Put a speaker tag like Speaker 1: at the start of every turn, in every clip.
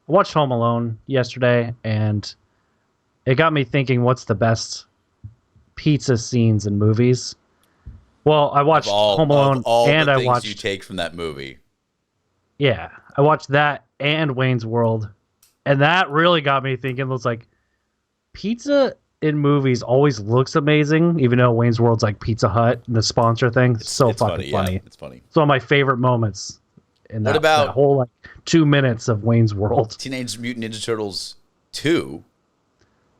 Speaker 1: I watched Home Alone yesterday, and it got me thinking, what's the best pizza scenes in movies? Well, I
Speaker 2: Of
Speaker 1: watched
Speaker 2: all
Speaker 1: Home
Speaker 2: of
Speaker 1: Alone,
Speaker 2: all the
Speaker 1: and I
Speaker 2: things you
Speaker 1: watched
Speaker 2: take from that movie.
Speaker 1: yeah, I watched that and Wayne's World, and that really got me thinking. It was like pizza in movies always looks amazing, even though Wayne's World's like Pizza Hut, the sponsor thing. It's so
Speaker 2: It's
Speaker 1: fucking
Speaker 2: funny, yeah.
Speaker 1: funny.
Speaker 2: It's funny.
Speaker 1: It's one of my favorite moments in
Speaker 2: What
Speaker 1: that
Speaker 2: about
Speaker 1: whole like 2 minutes of Wayne's World.
Speaker 2: Teenage Mutant Ninja Turtles 2?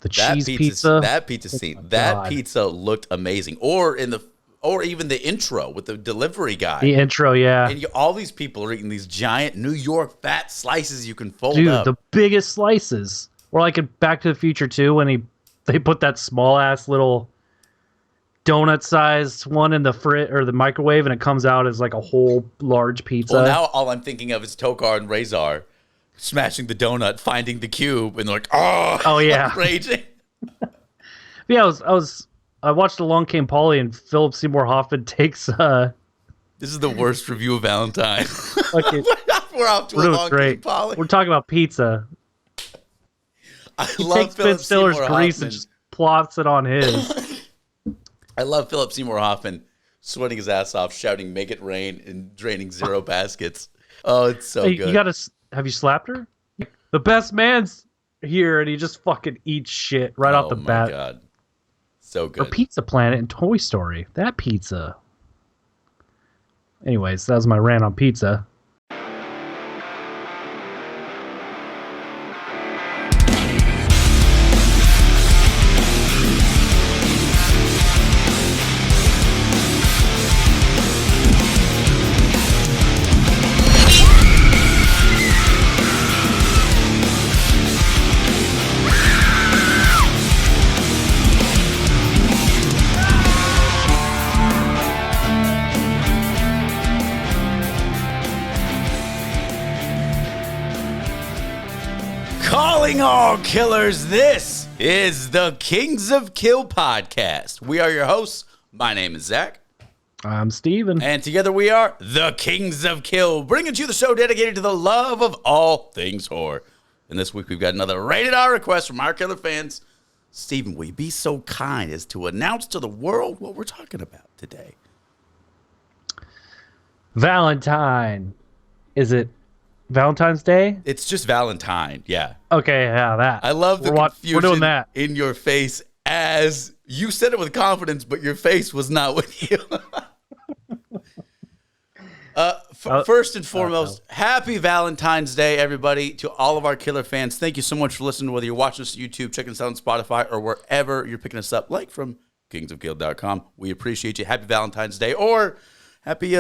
Speaker 1: The cheese pizza.
Speaker 2: That pizza
Speaker 1: Oh
Speaker 2: scene,
Speaker 1: my
Speaker 2: that
Speaker 1: God.
Speaker 2: pizza looked amazing. Or even the intro with the delivery guy.
Speaker 1: The intro, yeah.
Speaker 2: And all these people are eating these giant New York fat slices you can fold
Speaker 1: Dude,
Speaker 2: up.
Speaker 1: the biggest slices. Or like in Back to the Future 2 when they put that small ass little donut sized one in the the microwave and it comes out as like a whole large pizza.
Speaker 2: Well, now all I'm thinking of is Tokar and Razor smashing the donut, finding the cube, and they're like, oh
Speaker 1: yeah.
Speaker 2: raging.
Speaker 1: Yeah, I watched Along Came Polly and Philip Seymour Hoffman takes
Speaker 2: This is the worst review of Valentine.
Speaker 1: fucking
Speaker 2: We're off to a long game, Polly.
Speaker 1: We're talking about pizza.
Speaker 2: He love
Speaker 1: takes Ben Stiller's grease and just plops it on his.
Speaker 2: I love Philip Seymour Hoffman sweating his ass off, shouting "Make it rain" and draining 0 baskets. Oh, it's so good.
Speaker 1: You gotta. Have you slapped her? The best man's here, and he just fucking eats shit right off the bat.
Speaker 2: Oh my God, so
Speaker 1: Or
Speaker 2: good.
Speaker 1: Pizza Planet and Toy Story. That pizza. Anyways, that was my rant on pizza.
Speaker 2: Calling all killers, this is the Kings of Kill podcast. We are your hosts. My name is Zach.
Speaker 1: I'm Steven.
Speaker 2: And together we are the Kings of Kill, bringing you the show dedicated to the love of all things horror. And this week we've got another rated R request from our killer fans. Steven, will you be so kind as to announce to the world what we're talking about today?
Speaker 1: Valentine. Is it Valentine's Day?
Speaker 2: It's just Valentine, yeah.
Speaker 1: Okay, yeah, that.
Speaker 2: I love the
Speaker 1: We're
Speaker 2: confusion
Speaker 1: doing that.
Speaker 2: in your face as you said it with confidence, but your face was not with you. First and foremost, happy Valentine's Day, everybody. To all of our killer fans, thank you so much for listening, whether you're watching us on YouTube, checking us out on Spotify, or wherever you're picking us up, like from kingsofkill.com. We appreciate you. Happy Valentine's Day, or happy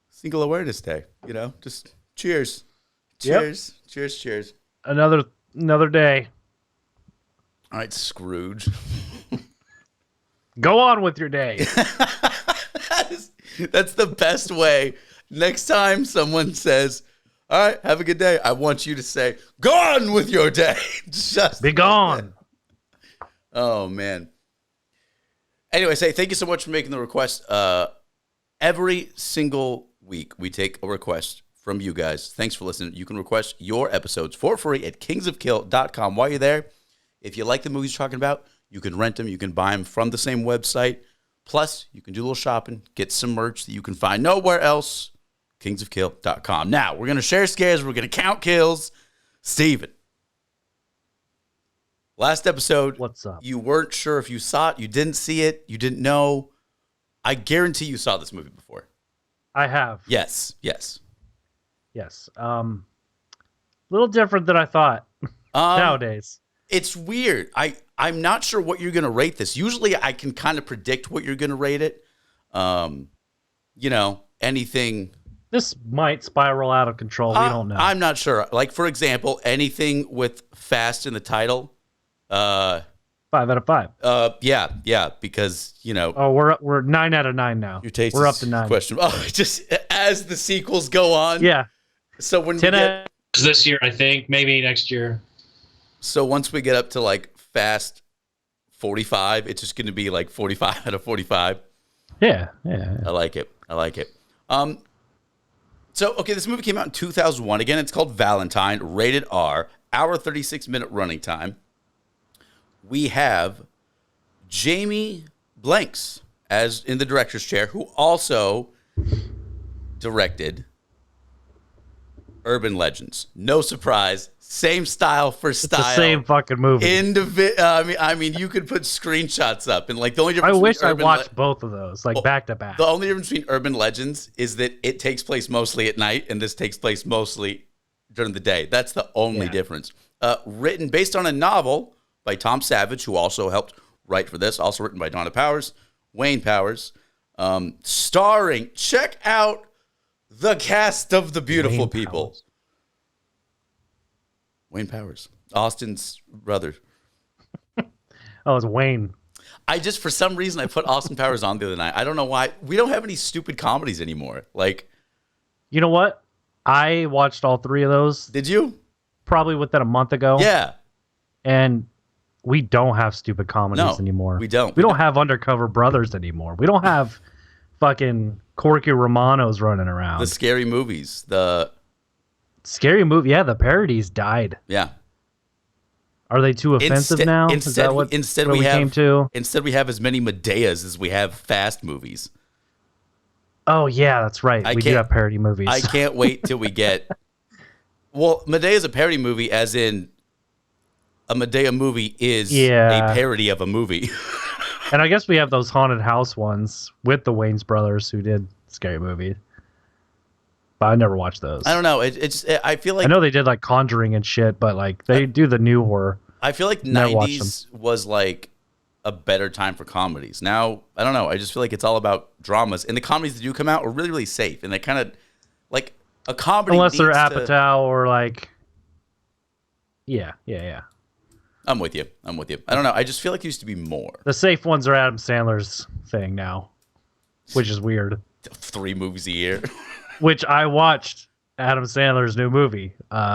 Speaker 2: Single Awareness Day. You know, just cheers. Cheers. Yep. Cheers, cheers.
Speaker 1: Another day.
Speaker 2: All right, Scrooge.
Speaker 1: Go on with your day.
Speaker 2: That's the best way. Next time someone says, all right, have a good day, I want you to say, go on with your day. Just
Speaker 1: be gone.
Speaker 2: Oh, man. Anyway, thank you so much for making the request. Every single week, we take a request from you guys. Thanks for listening. You can request your episodes for free at kingsofkill.com. While you're there, if you like the movies you're talking about, you can rent them. You can buy them from the same website. Plus, you can do a little shopping, get some merch that you can find nowhere else. Kingsofkill.com. Now, we're going to share scares. We're going to count kills. Steven. Last episode,
Speaker 1: what's up?
Speaker 2: You weren't sure if you saw it. You didn't see it. You didn't know. I guarantee you saw this movie before.
Speaker 1: I have.
Speaker 2: Yes.
Speaker 1: Little different than I thought nowadays.
Speaker 2: It's weird. I'm not sure what you're going to rate this. Usually I can kind of predict what you're going to rate it. Anything.
Speaker 1: This might spiral out of control. We don't know.
Speaker 2: I'm not sure. Like, for example, anything with fast in the title.
Speaker 1: 5 out of 5.
Speaker 2: Yeah, because,
Speaker 1: Oh, we're 9 out of 9 now.
Speaker 2: Your taste
Speaker 1: we're
Speaker 2: is
Speaker 1: up to 9.
Speaker 2: Question. Oh, just as the sequels go on.
Speaker 1: Yeah.
Speaker 2: So when
Speaker 1: 10
Speaker 3: this year, I think, maybe next year.
Speaker 2: So once we get up to like fast 45, it's just going to be like 45 out of 45.
Speaker 1: Yeah.
Speaker 2: I like it. So, okay, this movie came out in 2001. Again, it's called Valentine, rated R, hour 36-minute running time. We have Jamie Blanks as in the director's chair, who also directed Urban Legends. No surprise. Same style for style.
Speaker 1: It's the same fucking movie.
Speaker 2: I mean, you could put screenshots up, and like the only difference.
Speaker 1: I wish I watched both of those, like back to back.
Speaker 2: The only difference between Urban Legends is that it takes place mostly at night, and this takes place mostly during the day. That's the only difference. Written based on a novel by Tom Savage, who also helped write for this. Also written by Donna Powers, Wayne Powers, starring. Check out the cast of the beautiful
Speaker 1: Wayne
Speaker 2: people.
Speaker 1: Powers.
Speaker 2: Wayne Powers, Austin's brother.
Speaker 1: Oh, it's Wayne.
Speaker 2: I just, for some reason, I put Austin Powers on the other night. I don't know why. We don't have any stupid comedies anymore. Like,
Speaker 1: you know what? I watched all three of those.
Speaker 2: Did you?
Speaker 1: Probably within a month ago.
Speaker 2: Yeah.
Speaker 1: And we don't have stupid comedies anymore.
Speaker 2: We don't.
Speaker 1: We don't have Undercover Brothers anymore. We don't have fucking Corky Romanos running around.
Speaker 2: The scary movies. The
Speaker 1: scary movie. Yeah, the parodies died.
Speaker 2: Yeah.
Speaker 1: Are they too offensive now? Is that what we came to?
Speaker 2: Instead, we have as many Medeas as we have fast movies.
Speaker 1: Oh, yeah, that's right. We do have parody movies.
Speaker 2: I can't wait till we get... Well, Medea is a parody movie, as in a Medea movie is a parody of a movie.
Speaker 1: And I guess we have those haunted house ones with the Wayans brothers who did Scary Movie. But I never watched those.
Speaker 2: I don't know. I feel like...
Speaker 1: I know they did like Conjuring and shit, but like they do the new horror.
Speaker 2: I feel like 90s was like a better time for comedies. Now, I don't know. I just feel like it's all about dramas. And the comedies that do come out are really, really safe. And they kind of like a comedy.
Speaker 1: Unless they're Apatow or like... Yeah.
Speaker 2: I'm with you. I don't know. I just feel like there used to be more.
Speaker 1: The safe ones are Adam Sandler's thing now, which is weird.
Speaker 2: 3 movies a year.
Speaker 1: Which I watched Adam Sandler's new movie.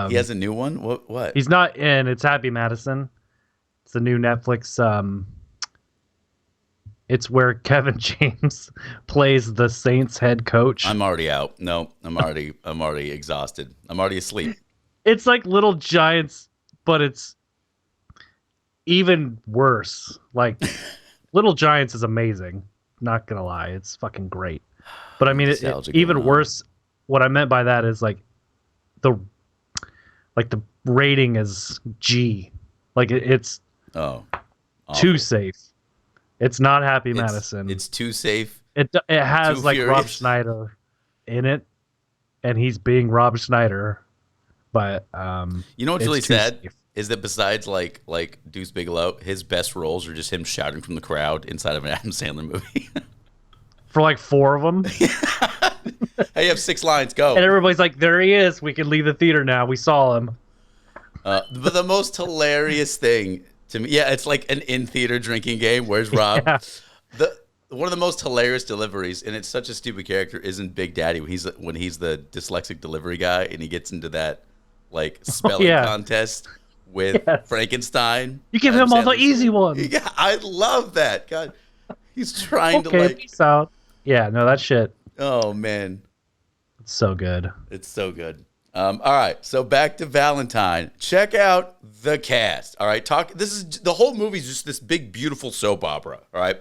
Speaker 2: He has a new one? What?
Speaker 1: He's not in. It's Happy Madison. It's the new Netflix. It's where Kevin James plays the Saints head coach.
Speaker 2: I'm already out. No, I'm already exhausted. I'm already asleep.
Speaker 1: It's like Little Giants, but it's even worse. Like Little Giants is amazing. Not gonna lie, it's fucking great. But I mean, it even worse. What I meant by that is like the rating is G. Like it's too safe. It's not Happy Madison.
Speaker 2: It's too safe.
Speaker 1: It has
Speaker 2: too
Speaker 1: like
Speaker 2: furious.
Speaker 1: Rob Schneider in it, and he's being Rob Schneider. But
Speaker 2: you know what's really sad
Speaker 1: safe.
Speaker 2: Is that besides like Deuce Bigalow, his best roles are just him shouting from the crowd inside of an Adam Sandler movie.
Speaker 1: For like 4 of them.
Speaker 2: Hey, you have 6 lines. Go.
Speaker 1: And everybody's like, there he is. We can leave the theater now. We saw him.
Speaker 2: But the most hilarious thing to me, it's like an in-theater drinking game. Where's Rob?
Speaker 1: Yeah.
Speaker 2: One of the most hilarious deliveries, and it's such a stupid character, isn't Big Daddy when he's the dyslexic delivery guy and he gets into that like spelling contest with Frankenstein.
Speaker 1: You give him all the easy ones.
Speaker 2: Yeah, I love that. God, he's trying to like.
Speaker 1: Peace out. Yeah, no, that shit.
Speaker 2: Oh man,
Speaker 1: it's so good.
Speaker 2: It's so good. All right, so back to Valentine. Check out the cast. All right, This is the whole movie is just this big, beautiful soap opera. All right,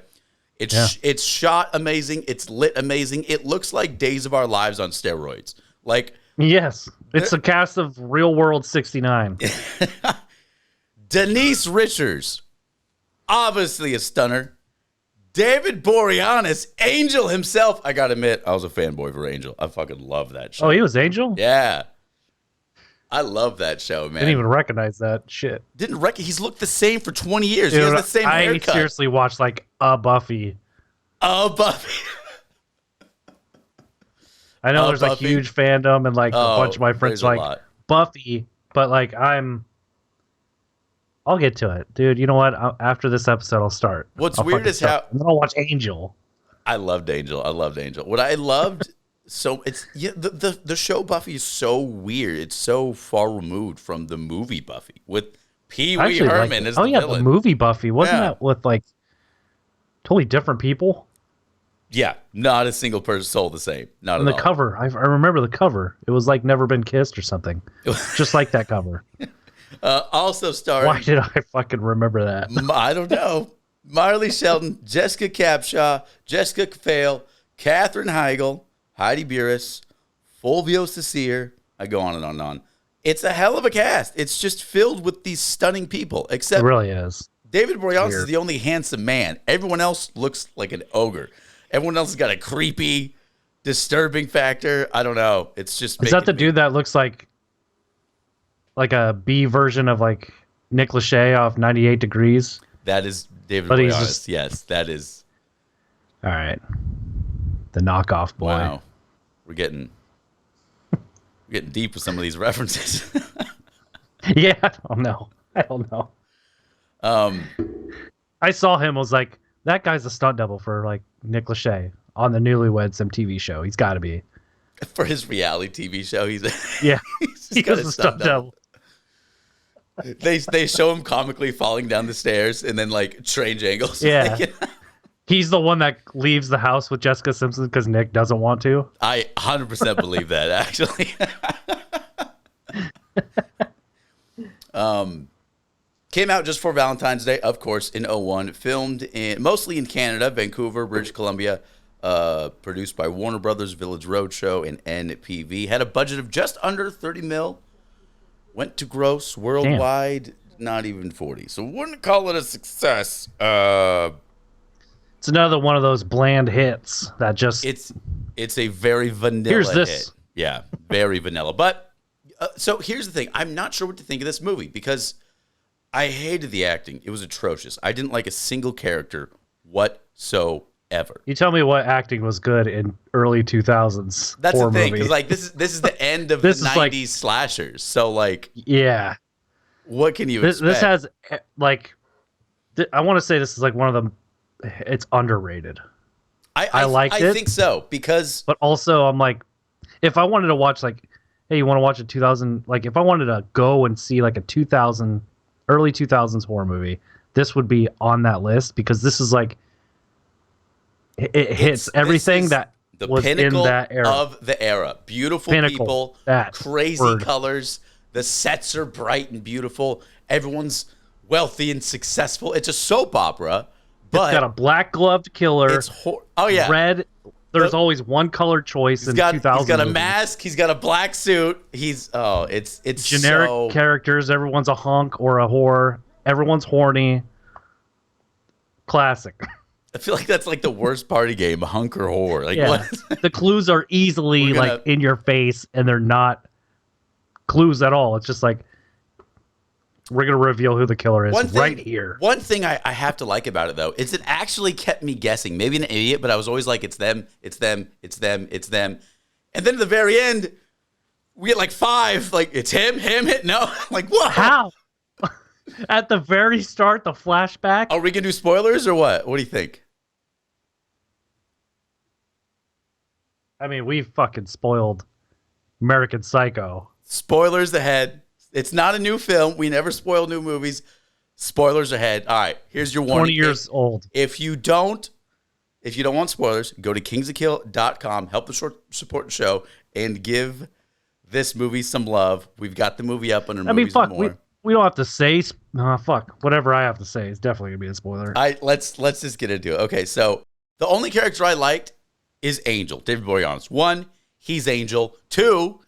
Speaker 2: it's shot amazing. It's lit amazing. It looks like Days of Our Lives on steroids. Like
Speaker 1: yes, it's a cast of Real World 69.
Speaker 2: Denise Richards, obviously a stunner. David Boreanaz, Angel himself. I gotta admit, I was a fanboy for Angel. I fucking love that show.
Speaker 1: Oh, he was Angel?
Speaker 2: Yeah. I love that show, man.
Speaker 1: Didn't even recognize that shit.
Speaker 2: He's looked the same for 20 years. Dude, he has the same haircut.
Speaker 1: I seriously watched like a Buffy.
Speaker 2: Buffy.
Speaker 1: I know there's Buffy. A huge fandom and like a bunch of my friends like Buffy, but like I'll get to it, dude. You know what? After this episode, I'll start.
Speaker 2: What's weird is how
Speaker 1: and then I'll watch Angel.
Speaker 2: I loved Angel. What I loved the show Buffy is so weird. It's so far removed from the movie Buffy with Pee Wee Herman as the villain.
Speaker 1: The movie Buffy wasn't that with like totally different people?
Speaker 2: Yeah, not a single person soul the same. Not
Speaker 1: And
Speaker 2: at
Speaker 1: the
Speaker 2: all.
Speaker 1: cover, I remember the cover. It was like Never Been Kissed or something. Just like that cover.
Speaker 2: Also starring,
Speaker 1: Why did I fucking remember that?
Speaker 2: I don't know, Marley Shelton, Jessica Capshaw, Jessica Kafale, Katherine Heigl, Heidi Buress, Fulvio Cesare. I go on and on and on. It's a hell of a cast. It's just filled with these stunning people,
Speaker 1: It
Speaker 2: except
Speaker 1: really is.
Speaker 2: David Boreanaz is
Speaker 1: Weird.
Speaker 2: the only handsome man. Everyone else looks like an ogre. Everyone else has got a creepy, disturbing factor. I don't know. It's just
Speaker 1: Is that the dude that looks like a B version of like Nick Lachey off 98 Degrees?
Speaker 2: That is David
Speaker 1: But he's
Speaker 2: Boreanaz.
Speaker 1: just-
Speaker 2: Yes, that is.
Speaker 1: All right. The knockoff boy.
Speaker 2: Wow. We're getting deep with some of these references.
Speaker 1: Yeah, I don't know. I saw him, was like, that guy's a stunt double for like Nick Lachey on the Newlyweds MTV show. He's got to be.
Speaker 2: For his reality TV show, he's
Speaker 1: Yeah,
Speaker 2: he's just
Speaker 1: he
Speaker 2: got
Speaker 1: was
Speaker 2: a
Speaker 1: a
Speaker 2: stunt
Speaker 1: stunt double.
Speaker 2: They show him comically falling down the stairs and then like strange angles.
Speaker 1: Yeah. He's the one that leaves the house with Jessica Simpson because Nick doesn't want to.
Speaker 2: I 100% believe that, actually. Came out just for Valentine's Day, of course, in 2001. Filmed mostly in Canada, Vancouver, British Columbia. Produced by Warner Brothers, Village Roadshow, and NPV. Had a budget of just under 30 mil. Went to gross worldwide, not even 40. So wouldn't call it a success.
Speaker 1: It's another one of those bland hits that just.
Speaker 2: It's a very vanilla
Speaker 1: Here's this.
Speaker 2: hit. Yeah, very vanilla. But so here's the thing. I'm not sure what to think of this movie because I hated the acting. It was atrocious. I didn't like a single character whatsoever.
Speaker 1: You tell me what acting was good in early 2000s.
Speaker 2: That's
Speaker 1: horror
Speaker 2: the thing,
Speaker 1: movie.
Speaker 2: because like this is the end of the
Speaker 1: This is
Speaker 2: 90s
Speaker 1: like-
Speaker 2: slashers. So like,
Speaker 1: Yeah.
Speaker 2: what can you
Speaker 1: This
Speaker 2: expect?
Speaker 1: has, like, I want to say this is like one of the. It's underrated. I liked
Speaker 2: I
Speaker 1: it.
Speaker 2: think so because
Speaker 1: But also, I'm like, if I wanted to watch, like, hey, you want to watch a 2000, like, if I wanted to go and see, like, a early 2000s horror movie, this would be on that list because this is, like, it hits everything that
Speaker 2: the
Speaker 1: was in
Speaker 2: pinnacle
Speaker 1: that era.
Speaker 2: of the era. Beautiful
Speaker 1: Pinnacle.
Speaker 2: people,
Speaker 1: That
Speaker 2: crazy
Speaker 1: word.
Speaker 2: colors. The sets are bright and beautiful. Everyone's wealthy and successful. It's a soap opera, but
Speaker 1: It's got a black gloved killer,
Speaker 2: it's oh yeah,
Speaker 1: red. There's
Speaker 2: The-
Speaker 1: always one color choice in 2000.
Speaker 2: he's got a
Speaker 1: movies.
Speaker 2: mask. He's got a black suit. It's
Speaker 1: Generic
Speaker 2: so,
Speaker 1: characters. Everyone's a hunk or a whore. Everyone's horny. Classic.
Speaker 2: I feel like that's like the worst party game, hunk or whore. Like
Speaker 1: Yeah.
Speaker 2: what?
Speaker 1: The clues are easily
Speaker 2: We're gonna-
Speaker 1: like in your face, and they're not clues at all. It's just like we're gonna reveal who the killer is right here.
Speaker 2: One thing I have to like about it though is it actually kept me guessing. Maybe an idiot, but I was always like, it's them, it's them, it's them, it's them. And then at the very end, we get like 5. Like it's him. No, like what?
Speaker 1: How? At the very start, the flashback.
Speaker 2: Are we gonna do spoilers or what? What do you think?
Speaker 1: I mean, we fucking spoiled American Psycho.
Speaker 2: Spoilers ahead. It's not a new film. We never spoil new movies. Spoilers ahead. All right, here's your warning.
Speaker 1: 20 years old.
Speaker 2: If you don't want spoilers, go to kingsofkill.com, help the support the show, and give this movie some love. We've got the movie up under
Speaker 1: I mean,
Speaker 2: movies
Speaker 1: fuck.
Speaker 2: and more.
Speaker 1: We don't have to say. Fuck. Whatever I have to say is definitely gonna be a spoiler.
Speaker 2: Let's just get into it. Okay, so the only character I liked is Angel, David Boreanaz. 1, he's Angel. 2,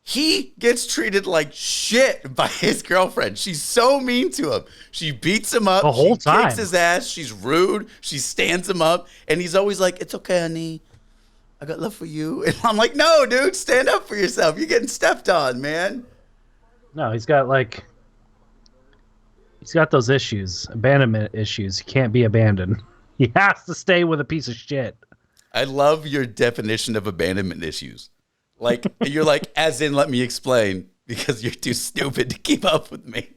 Speaker 2: he gets treated like shit by his girlfriend. She's so mean to him. She beats him up.
Speaker 1: The whole
Speaker 2: she
Speaker 1: time.
Speaker 2: kicks his ass. She's rude. She stands him up. And he's always like, it's okay, honey. I got love for you. And I'm like, no, dude, stand up for yourself. You're getting stepped on, man.
Speaker 1: No, he's got those issues, abandonment issues. He can't be abandoned. He has to stay with a piece of shit.
Speaker 2: I love your definition of abandonment issues. Like, you're like, as in, let me explain, because you're too stupid to keep up with me.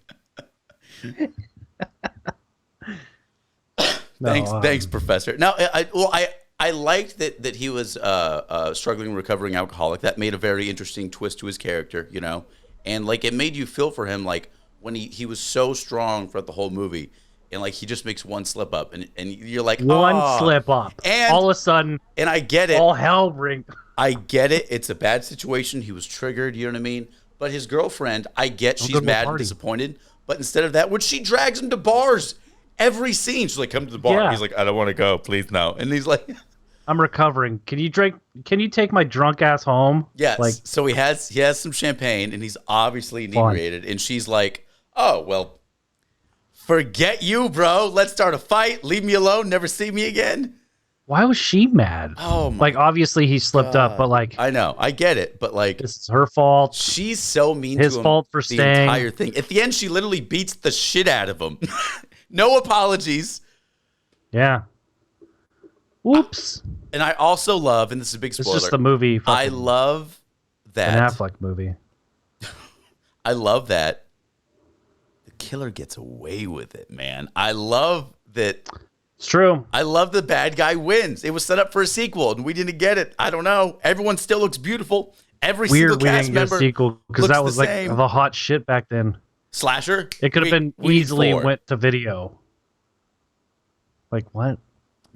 Speaker 2: Thanks, Professor. Now, I liked that he was a struggling, recovering alcoholic. That made a very interesting twist to his character, you know? And, like, it made you feel for him, like, when he was so strong throughout the whole movie. and like he just makes one slip up, and you're like,
Speaker 1: One
Speaker 2: "Oh."
Speaker 1: slip up.
Speaker 2: And
Speaker 1: all of a sudden,
Speaker 2: and I get it.
Speaker 1: all hell ring.
Speaker 2: I get it. It's a bad situation. He was triggered. You know what I mean? But his girlfriend, I get she's mad and disappointed. But instead of that, when she drags him to bars every scene, she's like, "Come to the bar."
Speaker 1: Yeah.
Speaker 2: He's like, "I don't want to go. Please no." And he's like,
Speaker 1: I'm recovering. Can you take my drunk ass home?
Speaker 2: yes.
Speaker 1: Like,
Speaker 2: So he has some champagne, and he's obviously inebriated. And she's like, "Oh well, forget you, bro. Let's start a fight. Leave me alone. Never see me again."
Speaker 1: why was she mad?
Speaker 2: Oh my
Speaker 1: like, obviously he slipped up, but like,
Speaker 2: I know, I get it, but like,
Speaker 1: this is her fault.
Speaker 2: she's so mean
Speaker 1: His
Speaker 2: to him
Speaker 1: fault for
Speaker 2: the
Speaker 1: staying.
Speaker 2: entire thing. At the end, she literally beats the shit out of him. No apologies.
Speaker 1: Yeah. Whoops.
Speaker 2: And I also love, and this is a big spoiler.
Speaker 1: It's just the movie.
Speaker 2: I love that.
Speaker 1: An Affleck movie.
Speaker 2: I love that the killer gets away with it, man. I love that.
Speaker 1: It's true.
Speaker 2: I love the bad guy wins. It was set up for a sequel, and we didn't get it. I don't know. Everyone still looks beautiful. Every single
Speaker 1: Weird we
Speaker 2: cast
Speaker 1: didn't get a
Speaker 2: member
Speaker 1: sequel because
Speaker 2: looks
Speaker 1: that was
Speaker 2: the
Speaker 1: like
Speaker 2: same.
Speaker 1: the hot shit back then.
Speaker 2: Slasher.
Speaker 1: It could have been
Speaker 2: We need
Speaker 1: easily
Speaker 2: 4.
Speaker 1: went to video. Like, what?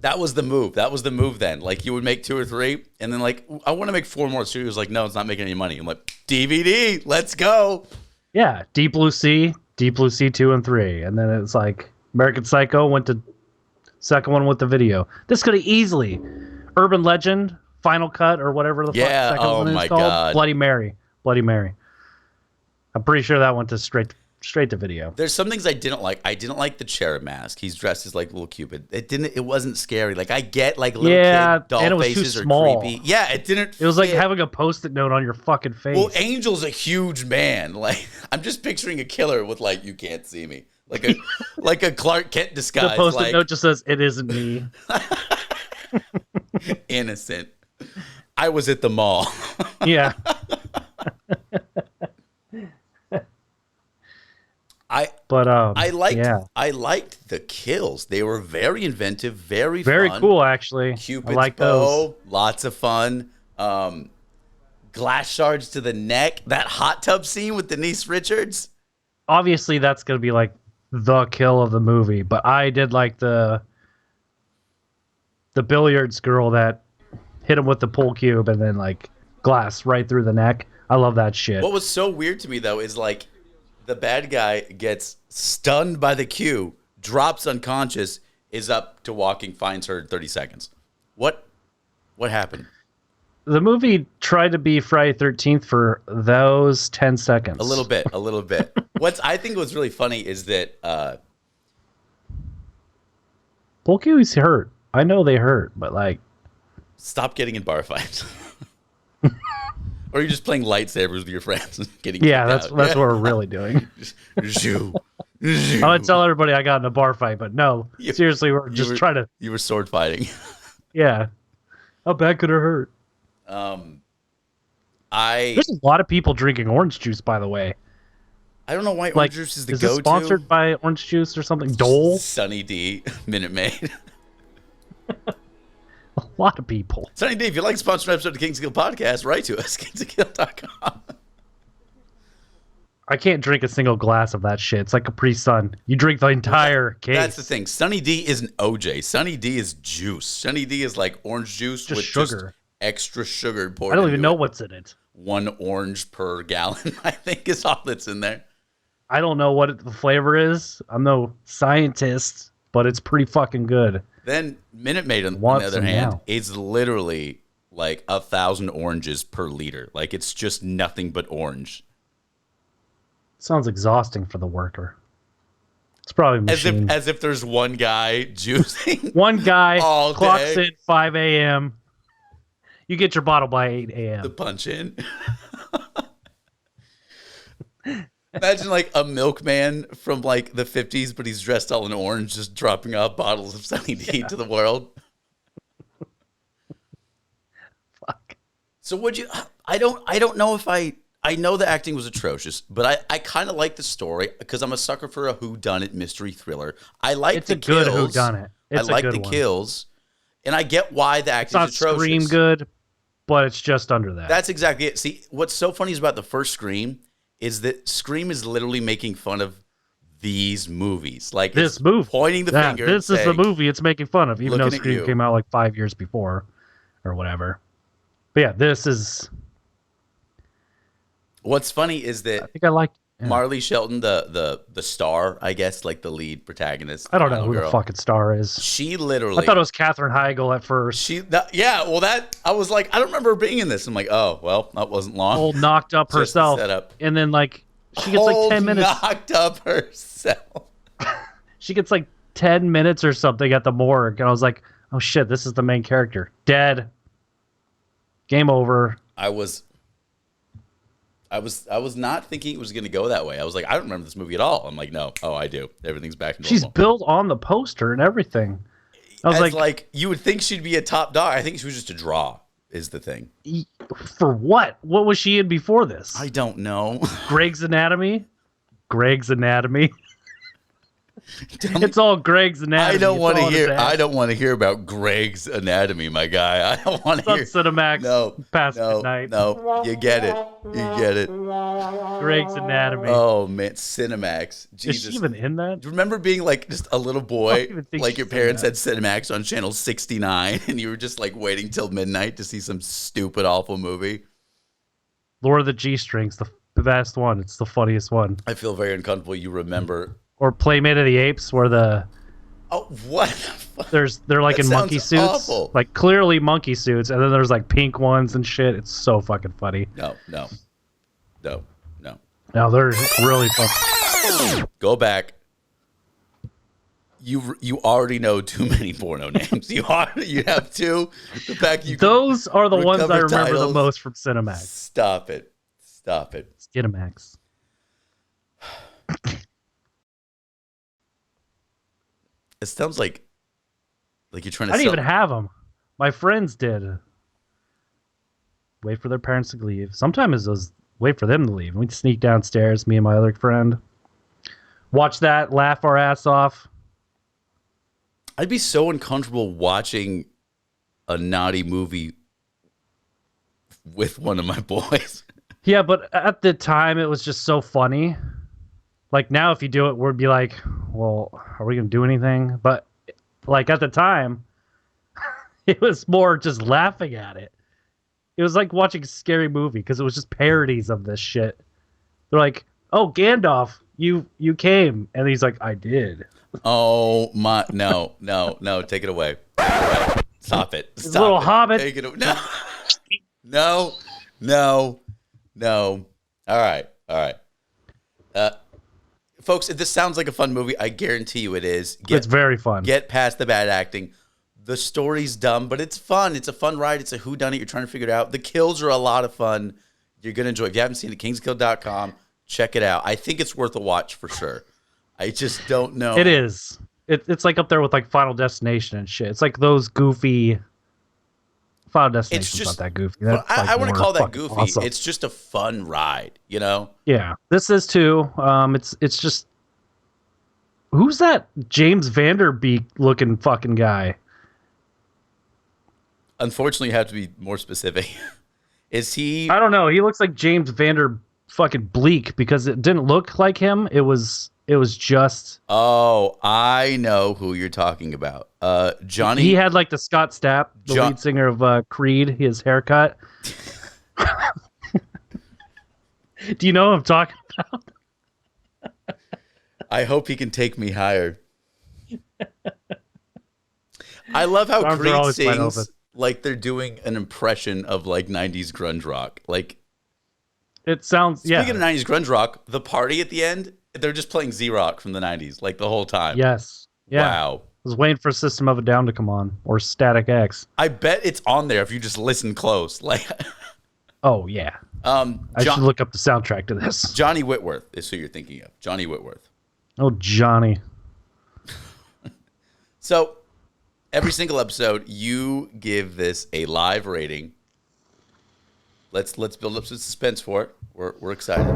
Speaker 2: That was the move. That was the move then. Like, you would make 2 or 3, and then, like, I want to make 4 more. So he was like, no, it's not making any money. I'm like, DVD, let's go.
Speaker 1: Yeah, Deep Blue Sea 2 and 3. And then it's like American Psycho went to second one with the video. This could have easily Urban Legend, Final Cut, or whatever the fuck second one is called.
Speaker 2: God.
Speaker 1: Bloody Mary. I'm pretty sure that went to straight to video.
Speaker 2: There's some things I didn't like. I didn't like the cherub mask. He's dressed as like little Cupid. It wasn't scary. Like I get like little kid doll
Speaker 1: and it was
Speaker 2: faces
Speaker 1: too
Speaker 2: are
Speaker 1: small.
Speaker 2: creepy. Yeah, it didn't.
Speaker 1: It was like
Speaker 2: fit.
Speaker 1: having a post-it note on your fucking face.
Speaker 2: Well, Angel's a huge man. Like I'm just picturing a killer with like you can't see me. Like a like a Clark Kent disguise.
Speaker 1: the post-it
Speaker 2: like,
Speaker 1: note just says, "It isn't me."
Speaker 2: innocent. I was at the mall.
Speaker 1: Yeah.
Speaker 2: I liked the kills. They were very inventive, very fun.
Speaker 1: cool actually.
Speaker 2: Cupid's
Speaker 1: I like
Speaker 2: bow,
Speaker 1: those.
Speaker 2: lots of fun. Glass shards to the neck. That hot tub scene with Denise Richards.
Speaker 1: Obviously, that's gonna be like the kill of the movie, but I did like the billiards girl that hit him with the pool cube and then like glass right through the neck. I love that shit.
Speaker 2: What was so weird to me though is like the bad guy gets stunned by the cue, drops unconscious, is up to walking, finds her in 30 seconds. What happened?
Speaker 1: The movie tried to be Friday 13th for those 10 seconds.
Speaker 2: A little bit. I think what's really funny is that
Speaker 1: pool cube's hurt. I know they hurt, but like,
Speaker 2: stop getting in bar fights. Or you're just playing lightsabers with your friends and getting
Speaker 1: that's what we're really doing.
Speaker 2: Zhoo.
Speaker 1: I'm gonna tell everybody I got in a bar fight, but no, seriously, we're just trying to.
Speaker 2: You were sword fighting.
Speaker 1: Yeah, how bad could it hurt? There's a lot of people drinking orange juice, by the way.
Speaker 2: I don't know why orange juice is the
Speaker 1: go-to.
Speaker 2: go-to.
Speaker 1: Sponsored by orange juice or something? Dole.
Speaker 2: Sunny D, Minute Maid.
Speaker 1: A lot of people.
Speaker 2: Sunny D, if you'd like to sponsor an episode of the King's Guild podcast, write to us, kingsguild.com.
Speaker 1: I can't drink a single glass of that shit. It's like Capri Sun. You drink the entire case.
Speaker 2: That's the thing. Sunny D isn't OJ. Sunny D is juice. Sunny D is like orange juice
Speaker 1: Just
Speaker 2: with
Speaker 1: sugar.
Speaker 2: Just extra sugar poured
Speaker 1: I don't even
Speaker 2: into
Speaker 1: know
Speaker 2: it.
Speaker 1: what's in it.
Speaker 2: 1 orange per gallon, I think, is all that's in there.
Speaker 1: I don't know what the flavor is. I'm no scientist, but it's pretty fucking good.
Speaker 2: Then Minute Maid, on the other hand, is literally like 1,000 oranges per liter. Like it's just nothing but orange.
Speaker 1: Sounds exhausting for the worker. It's probably a machine.
Speaker 2: As if there's one guy juicing.
Speaker 1: One guy
Speaker 2: all
Speaker 1: clocks
Speaker 2: day.
Speaker 1: in 5 a.m. You get your bottle by 8 a.m.
Speaker 2: The punch in. Imagine like a milkman from like the 50s, but he's dressed all in orange, just dropping off bottles of Sunny D to the world.
Speaker 1: Fuck.
Speaker 2: So would you? I don't know if I know the acting was atrocious, but I kind of like the story because I'm a sucker for a whodunit mystery thriller. I like the kills.
Speaker 1: It's a good whodunit.
Speaker 2: I like the kills, and I get why the acting is atrocious.
Speaker 1: Scream good, but it's just under that.
Speaker 2: That's exactly it. See, what's so funny is about the first Scream is that Scream is literally making fun of these movies. Like
Speaker 1: This
Speaker 2: it's
Speaker 1: movie.
Speaker 2: pointing the finger.
Speaker 1: This is the
Speaker 2: saying,
Speaker 1: movie it's making fun of, even though
Speaker 2: Looking at
Speaker 1: Scream
Speaker 2: you.
Speaker 1: came out like 5 years before or whatever. But yeah, this is.
Speaker 2: What's funny is
Speaker 1: I
Speaker 2: that
Speaker 1: think I like. Yeah.
Speaker 2: Marley Shelton, the star, I guess, like the lead protagonist.
Speaker 1: I don't know
Speaker 2: final
Speaker 1: who
Speaker 2: girl,
Speaker 1: the fucking star is.
Speaker 2: She literally.
Speaker 1: I thought it was Katherine Heigl at first.
Speaker 2: I was like, I don't remember her being in this. I'm like, oh, well, that wasn't long.
Speaker 1: Old knocked up
Speaker 2: Just the
Speaker 1: herself.
Speaker 2: setup.
Speaker 1: And then, like, she gets like 10 minutes.
Speaker 2: Knocked up herself.
Speaker 1: She gets like 10 minutes or something at the morgue. And I was like, oh shit, this is the main character. Dead. Game over.
Speaker 2: I was not thinking it was going to go that way. I was like, I don't remember this movie at all. I'm like, no. Oh, I do. Everything's back to normal.
Speaker 1: She's built on the poster and everything. I was
Speaker 2: like, you would think she'd be a top dog. I think she was just a draw, is the thing.
Speaker 1: For what? What was she in before this?
Speaker 2: I don't know.
Speaker 1: Greg's Anatomy? Greg's Anatomy. It's all Greg's Anatomy.
Speaker 2: I don't want to hear about Greg's Anatomy, my guy. I don't want to hear.
Speaker 1: Cinemax. Past midnight.
Speaker 2: No, you get it.
Speaker 1: Greg's Anatomy.
Speaker 2: Oh man, Cinemax. Jesus.
Speaker 1: Is she even in that?
Speaker 2: Do you remember being like just a little boy, like your parents
Speaker 1: in
Speaker 2: had Cinemax on channel 69, and you were just like waiting till midnight to see some stupid, awful movie?
Speaker 1: Lord of the G-Strings, the best one. It's the funniest one.
Speaker 2: I feel very uncomfortable. You remember.
Speaker 1: Or Playmate of the Apes, where
Speaker 2: what?
Speaker 1: They're like
Speaker 2: that
Speaker 1: in monkey suits,
Speaker 2: awful.
Speaker 1: like clearly monkey suits, and then there's like pink ones and shit. It's so fucking funny.
Speaker 2: No.
Speaker 1: No, they're really fun.
Speaker 2: Go back. You already know too many porno names. You have two. The fact you
Speaker 1: those are the ones I remember
Speaker 2: titles.
Speaker 1: the most from Cinemax.
Speaker 2: Stop it.
Speaker 1: Cinemax.
Speaker 2: It sounds like you're trying to.
Speaker 1: I didn't even have them. My friends did. Wait for their parents to leave. Sometimes it was wait for them to leave. We'd sneak downstairs, me and my other friend. Watch that, laugh our ass off.
Speaker 2: I'd be so uncomfortable watching a naughty movie with one of my boys.
Speaker 1: Yeah, but at the time, it was just so funny. Like, now, if you do it, we'd be like, well, are we going to do anything? But, like, at the time, it was more just laughing at it. It was like watching a scary movie because it was just parodies of this shit. They're like, oh, Gandalf, you came. And he's like, I did.
Speaker 2: Oh, my. No. Take it away. Stop it.
Speaker 1: His little hobbit.
Speaker 2: Take it away. No. All right. Folks, if this sounds like a fun movie, I guarantee you it is.
Speaker 1: It's very fun.
Speaker 2: Get past the bad acting. The story's dumb, but it's fun. It's a fun ride. It's a whodunit. You're trying to figure it out. The kills are a lot of fun. You're going to enjoy it. If you haven't seen it, kingskill.com. Check it out. I think it's worth a watch for sure. I just don't know.
Speaker 1: It is. It's like up there with like Final Destination and shit. It's like those goofy. Final Destination's not that goofy. That's
Speaker 2: I want to call that goofy.
Speaker 1: Awesome.
Speaker 2: It's just a fun ride, you know?
Speaker 1: Yeah, this is too. It's just who's that James Vanderbeek looking fucking guy?
Speaker 2: Unfortunately, you have to be more specific. Is he?
Speaker 1: I don't know. He looks like James Vander fucking Bleak because it didn't look like him. It was just.
Speaker 2: Oh, I know who you're talking about. Johnny.
Speaker 1: He had like the Scott Stapp, the lead singer of Creed. His haircut. Do you know what I'm talking about?
Speaker 2: I hope he can take me higher. I love how Creed sings like they're doing an impression of like 90s grunge rock. Like
Speaker 1: it sounds.
Speaker 2: Speaking of 90s grunge rock, the party at the end, they're just playing Z-Rock from the 90s like the whole time.
Speaker 1: Yes. Yeah.
Speaker 2: Wow.
Speaker 1: I was waiting for System of a Down to come on or Static X.
Speaker 2: I bet it's on there if you just listen close. Like,
Speaker 1: oh yeah. I should look up the soundtrack to this.
Speaker 2: Johnny Whitworth is who you're thinking of. Johnny Whitworth.
Speaker 1: Oh, Johnny.
Speaker 2: So, every single episode, you give this a live rating. Let's build up some suspense for it. We're excited.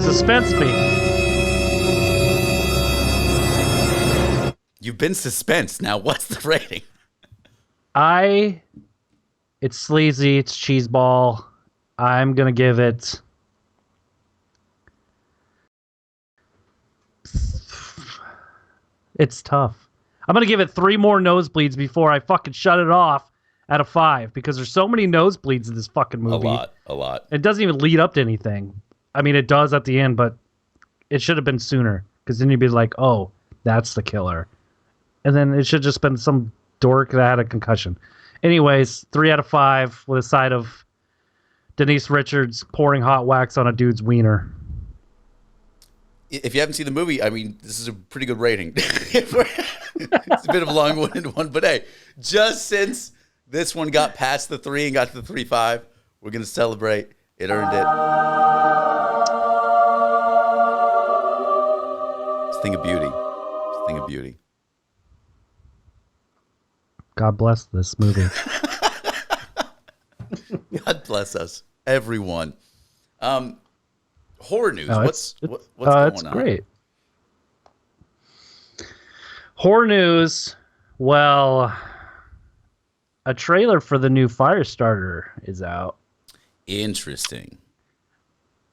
Speaker 1: Suspense me.
Speaker 2: You've been suspensed. Now, what's the rating?
Speaker 1: It's sleazy. It's cheeseball. I'm gonna give it It's tough. I'm gonna give it 3 more nosebleeds before I fucking shut it off out of 5 because there's so many nosebleeds in this fucking movie.
Speaker 2: A lot.
Speaker 1: It doesn't even lead up to anything. I mean, it does at the end, but it should have been sooner because then you'd be like, oh, that's the killer. And then it should have just been some dork that had a concussion. Anyways, 3 out of 5 with a side of Denise Richards pouring hot wax on a dude's wiener.
Speaker 2: If you haven't seen the movie, I mean, this is a pretty good rating. It's a bit of a long-winded one, but hey, just since this one got past the 3 and got to the 3.5, we're going to celebrate. It earned it. It's a thing of beauty. It's a thing of beauty.
Speaker 1: God bless this movie.
Speaker 2: God bless us, everyone. Horror news. What's going
Speaker 1: it's
Speaker 2: on?
Speaker 1: Great. Horror news. Well, a trailer for the new Firestarter is out.
Speaker 2: Interesting.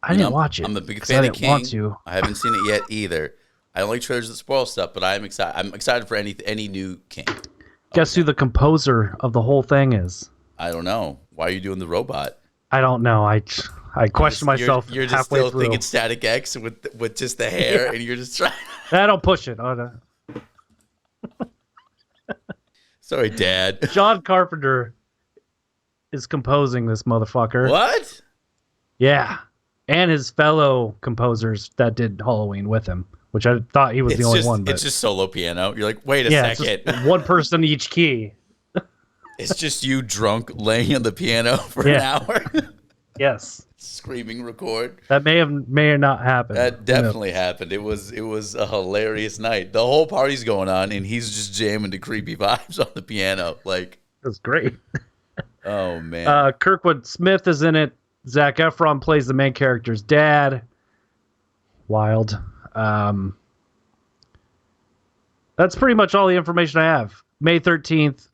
Speaker 1: I didn't watch it.
Speaker 2: I'm a big fan of King.
Speaker 1: Want to.
Speaker 2: I haven't seen it yet either. I don't like trailers that spoil stuff, but I'm excited. I'm excited for any new King.
Speaker 1: Guess who the composer of the whole thing is?
Speaker 2: I don't know. Why are you doing the robot?
Speaker 1: I don't know. I question myself.
Speaker 2: You're just
Speaker 1: halfway
Speaker 2: still
Speaker 1: through.
Speaker 2: thinking Static X with just the hair, and you're just trying.
Speaker 1: I don't push it. Oh, no.
Speaker 2: Sorry, Dad.
Speaker 1: John Carpenter is composing this motherfucker.
Speaker 2: What?
Speaker 1: Yeah, and his fellow composers that did Halloween with him, which I thought he was the only one. But
Speaker 2: it's just solo piano. You're like, wait a second.
Speaker 1: It's just one person each key.
Speaker 2: It's just you drunk laying on the piano for an hour.
Speaker 1: Yes.
Speaker 2: Screaming record.
Speaker 1: That may or not happen.
Speaker 2: That definitely happened. It was a hilarious night. The whole party's going on, and he's just jamming to creepy vibes on the piano. Like,
Speaker 1: it was great.
Speaker 2: Oh man.
Speaker 1: Kirkwood Smith is in it. Zac Efron plays the main character's dad. Wild. That's pretty much all the information I have. May 13th.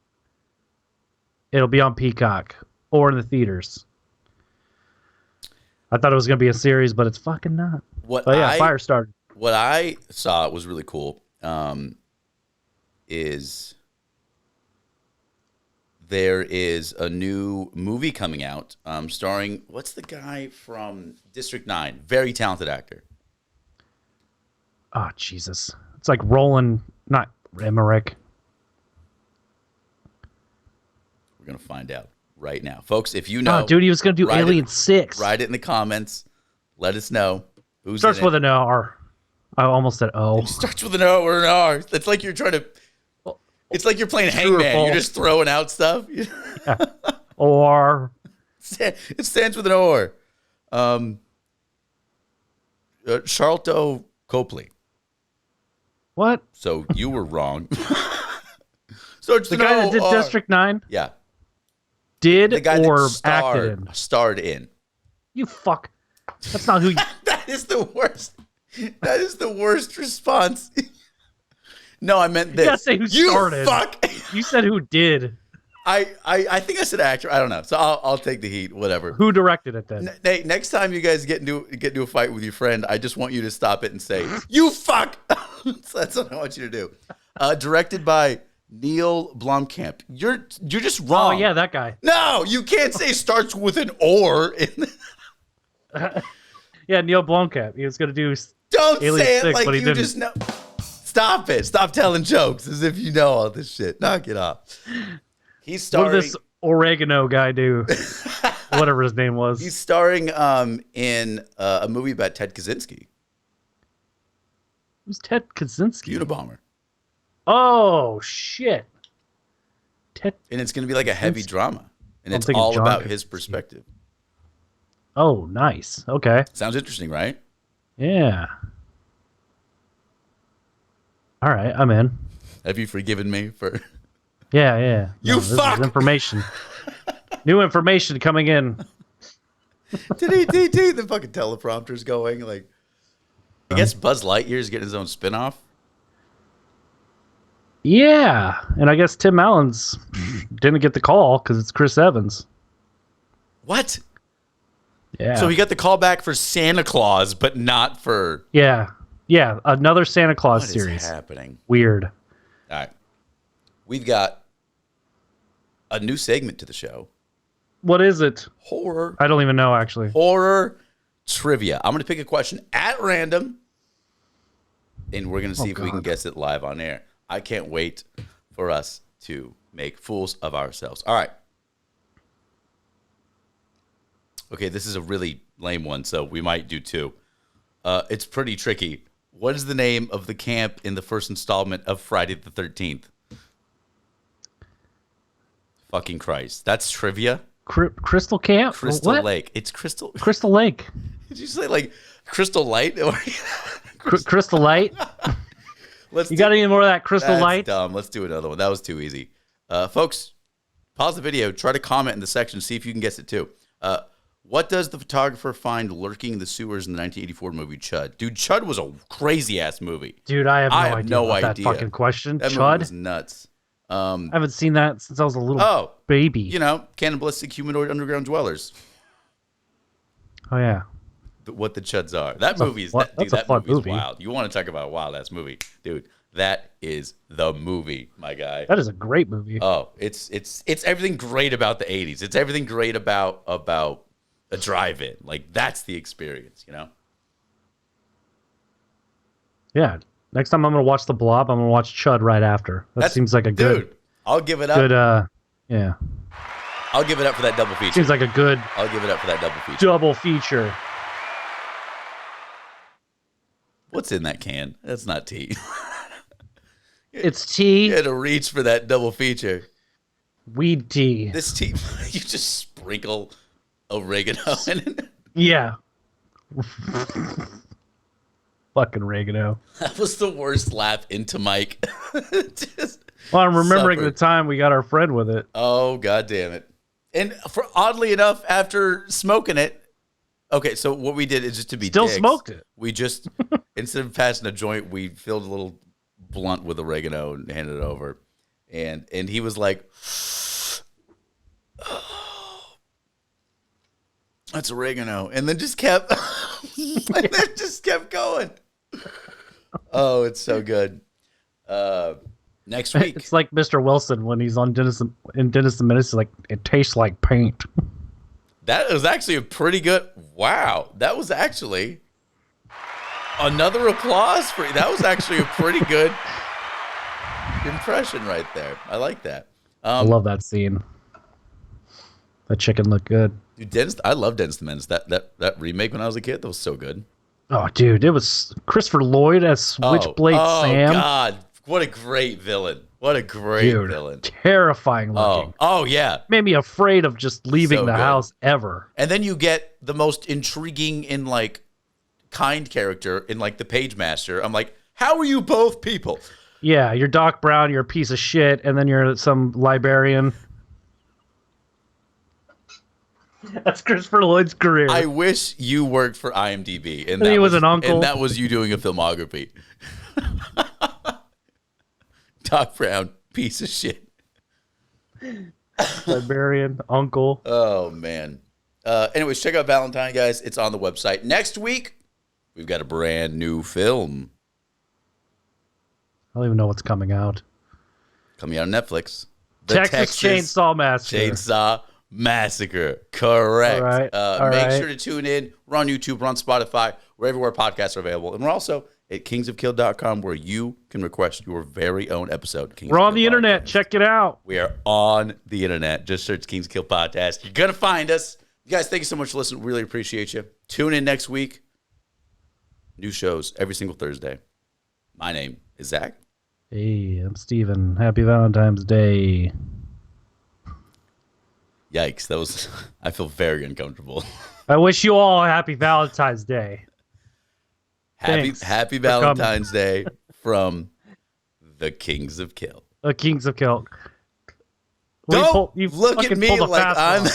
Speaker 1: It'll be on Peacock or in the theaters. I thought it was going to be a series, but it's fucking not. Firestarter.
Speaker 2: What I saw was really cool. Is there is a new movie coming out starring, what's the guy from District 9? Very talented actor.
Speaker 1: Oh, Jesus. It's like Roland, not Emmerich.
Speaker 2: We're going to find out right now. Folks, if you know.
Speaker 1: Oh, dude, he was going to do Alien 6.
Speaker 2: Write it in the comments. Let us know. Who's
Speaker 1: Starts with an R. I almost said O.
Speaker 2: It starts with an O or an R. It's like you're trying to. It's like you're playing Hangman. You're just throwing out stuff.
Speaker 1: Yeah. Or.
Speaker 2: It stands with an or. Charlton Copley.
Speaker 1: What?
Speaker 2: So you were wrong.
Speaker 1: The guy that did District 9?
Speaker 2: Yeah.
Speaker 1: Did
Speaker 2: the guy
Speaker 1: or
Speaker 2: that
Speaker 1: acted in?
Speaker 2: Starred in.
Speaker 1: You fuck. That's not who you...
Speaker 2: That is the worst. That is the worst response. No, I meant this.
Speaker 1: You gotta say who started.
Speaker 2: You fuck.
Speaker 1: You said who did.
Speaker 2: I think I said actor. I don't know. So I'll take the heat. Whatever.
Speaker 1: Who directed it then?
Speaker 2: Hey, next time you guys get into a fight with your friend, I just want you to stop it and say, "You fuck." That's what I want you to do. Directed by Neil Blomkamp. You're just wrong.
Speaker 1: Oh yeah, that guy.
Speaker 2: No, you can't say starts with an or.
Speaker 1: Yeah, Neil Blomkamp. He was gonna do.
Speaker 2: Don't
Speaker 1: Alien
Speaker 2: say it
Speaker 1: 6,
Speaker 2: like
Speaker 1: but he
Speaker 2: you
Speaker 1: didn't.
Speaker 2: just know. Stop it. Stop telling jokes as if you know all this shit. Knock it off. He's starring.
Speaker 1: What did this oregano guy do? Whatever his name was.
Speaker 2: He's starring in a movie about Ted Kaczynski.
Speaker 1: Who's Ted Kaczynski?
Speaker 2: Unabomber.
Speaker 1: Oh shit.
Speaker 2: And it's going to be like a heavy drama, and
Speaker 1: I'm
Speaker 2: it's
Speaker 1: thinking
Speaker 2: all
Speaker 1: John
Speaker 2: about
Speaker 1: Kaczynski.
Speaker 2: his perspective.
Speaker 1: Oh, nice. Okay.
Speaker 2: Sounds interesting, right?
Speaker 1: Yeah. All right, I'm in.
Speaker 2: Have you forgiven me for?
Speaker 1: Yeah.
Speaker 2: You
Speaker 1: this
Speaker 2: fuck!
Speaker 1: is information. New information coming in.
Speaker 2: The fucking teleprompter's going. Like, I guess Buzz Lightyear's getting his own spinoff.
Speaker 1: Yeah, and I guess Tim Allen's didn't get the call because it's Chris Evans.
Speaker 2: What?
Speaker 1: Yeah.
Speaker 2: So he got the call back for Santa Claus, but not for.
Speaker 1: Yeah. Yeah, another Santa Claus
Speaker 2: What
Speaker 1: series.
Speaker 2: is happening?
Speaker 1: Weird.
Speaker 2: All right. We've got a new segment to the show.
Speaker 1: What is it?
Speaker 2: Horror.
Speaker 1: I don't even know, actually.
Speaker 2: Horror trivia. I'm going to pick a question at random, and we're going to see if we can guess it live on air. I can't wait for us to make fools of ourselves. All right. Okay, this is a really lame one, so we might do two. It's pretty tricky. What is the name of the camp in the first installment of Friday the 13th? Fucking Christ. That's trivia?
Speaker 1: Crystal Camp?
Speaker 2: Crystal
Speaker 1: What?
Speaker 2: Lake. It's Crystal.
Speaker 1: Crystal Lake.
Speaker 2: Did you say like Crystal Light?
Speaker 1: Crystal Light? You got any more of that Crystal Light?
Speaker 2: That's dumb. Let's do another one. That was too easy. Folks, pause the video. Try to comment in the section. See if you can guess it too. What does the photographer find lurking in the sewers in the 1984 movie Chud? Dude, Chud was a crazy-ass movie.
Speaker 1: Dude, I have no idea about that fucking question.
Speaker 2: That
Speaker 1: Chud?
Speaker 2: movie was nuts.
Speaker 1: I haven't seen that since I was a little baby.
Speaker 2: You know, cannibalistic humanoid underground dwellers.
Speaker 1: Oh, yeah.
Speaker 2: What the Chuds are. That movie is wild. You want to talk about a wild-ass movie. Dude, that is the movie, my guy.
Speaker 1: That is a great movie.
Speaker 2: Oh, it's everything great about the 80s. It's everything great about a drive-in. Like, that's the experience, you know?
Speaker 1: Yeah. Next time I'm going to watch The Blob, I'm going to watch Chud right after. That seems like a good...
Speaker 2: Dude, I'll give it up.
Speaker 1: Good, yeah.
Speaker 2: I'll give it up for that double feature.
Speaker 1: Seems like a good...
Speaker 2: I'll give it up for that double feature.
Speaker 1: Double feature.
Speaker 2: What's in that can? That's not tea.
Speaker 1: It's tea.
Speaker 2: You had to reach for that double feature.
Speaker 1: Weed tea.
Speaker 2: This tea, you just sprinkle oregano in it.
Speaker 1: Yeah. Fucking oregano.
Speaker 2: That was the worst laugh into Mike.
Speaker 1: Well, I'm remembering the time we got our friend with it.
Speaker 2: Oh, God damn it. And for oddly enough, after smoking it, okay, so what we did is just to be
Speaker 1: Still
Speaker 2: dicks,
Speaker 1: smoked it.
Speaker 2: We just, instead of passing a joint, we filled a little blunt with oregano and handed it over. And he was like, oh, that's oregano. And then just kept, going. Oh, it's so good. Next week.
Speaker 1: It's like Mr. Wilson when he's on Dennis the Menace. Like, it tastes like paint.
Speaker 2: That was actually a pretty good. Wow, that was actually another applause for you. That was actually a pretty good impression right there. I like that.
Speaker 1: I love that scene. That chicken looked good.
Speaker 2: Dude, I love Dennis the Menace. That remake when I was a kid, that was so good.
Speaker 1: Oh, dude, it was Christopher Lloyd as Switchblade Sam.
Speaker 2: Oh God, what a great villain! What a great villain!
Speaker 1: Terrifying looking.
Speaker 2: Oh yeah,
Speaker 1: made me afraid of just leaving
Speaker 2: so
Speaker 1: the house ever.
Speaker 2: And then you get the most intriguing and like kind character in like the Page Master. I'm like, how are you both people?
Speaker 1: Yeah, you're Doc Brown, you're a piece of shit, and then you're some librarian. That's Christopher Lloyd's career.
Speaker 2: I wish you worked for IMDb, and
Speaker 1: he was an uncle,
Speaker 2: and that was you doing a filmography. Doc Brown, piece of shit.
Speaker 1: Librarian, uncle.
Speaker 2: Oh man. Anyways, check out Valentine, guys. It's on the website. Next week, we've got a brand new film
Speaker 1: I don't even know what's coming out.
Speaker 2: coming out on Netflix.
Speaker 1: Texas Chainsaw Massacre.
Speaker 2: Chainsaw Massacre. Correct.
Speaker 1: All
Speaker 2: Make
Speaker 1: right.
Speaker 2: sure to tune in. We're on YouTube, we're on Spotify, we're everywhere podcasts are available. And we're also at kingsofkill.com where you can request your very own episode.
Speaker 1: We're on the internet. Check it out.
Speaker 2: We are on the internet. Just search Kings of Kill Podcast. You're going to find us. You guys, thank you so much for listening. Really appreciate you. Tune in next week. New shows every single Thursday. My name is Zach.
Speaker 1: Hey, I'm Steven. Happy Valentine's Day.
Speaker 2: Yikes. That was, I feel very uncomfortable.
Speaker 1: I wish you all a happy Valentine's Day.
Speaker 2: Happy Valentine's Day from the Kings of Kill.
Speaker 1: The Kings of Kill.
Speaker 2: Don't look at me like I'm...